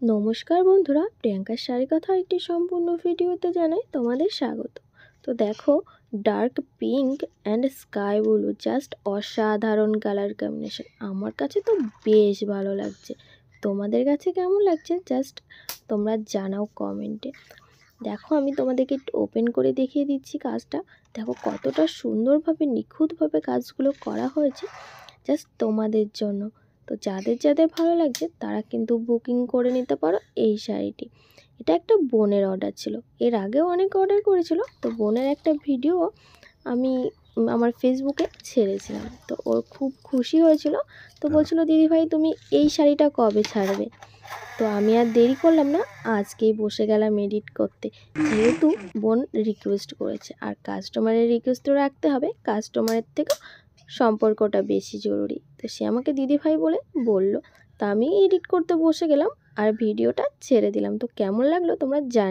নমস্কার বন্ধুরা, প্রিয়াঙ্কার শাড়ি কথা একটি সম্পূর্ণ ভিডিওতে জানাই তোমাদের স্বাগত। তো দেখো, dark pink and sky blue just অসাধারণ কালার কম্বিনেশন। আমার কাছে তো বেশ ভালো লাগছে। তোমাদের কাছে কেমন লাগছে জাস্ট তোমরা জানাও কমেন্টে। দেখো, আমি তোমাদেরকে একটু ওপেন করে দেখিয়ে দিচ্ছি কাজটা। দেখো কতটা সুন্দরভাবে নিখুঁতভাবে কাজগুলো করা হয়েছে জাস্ট তোমাদের জন্য। তো যাদের যাদের ভালো লাগছে তারা কিন্তু বুকিং করে নিতে পারো এই শাড়িটি। এটা একটা বোনের অর্ডার ছিল, এর আগেও অনেক অর্ডার করেছিল। তো বোনের একটা ভিডিও আমি আমার ফেসবুকে ছেড়েছিলাম, তো ওর খুব খুশি হয়েছিল। তো বলছিল, দিদিভাই তুমি এই শাড়িটা কবে ছাড়বে? তো আমি আর দেরি করলাম না, আজকেই বসে গেলাম এডিট করতে, যেহেতু বোন রিকোয়েস্ট করেছে। আর কাস্টমারের রিকোয়েস্ট তো রাখতে হবে, কাস্টমারের থেকেও সম্পর্কটা বেশি জরুরি। তো সে আমাকে দিদিভাই বলে বলল, তা আমি এডিট করতে বসে গেলাম আর ভিডিওটা ছেড়ে দিলাম। তো কেমন লাগলো তোমরা জান।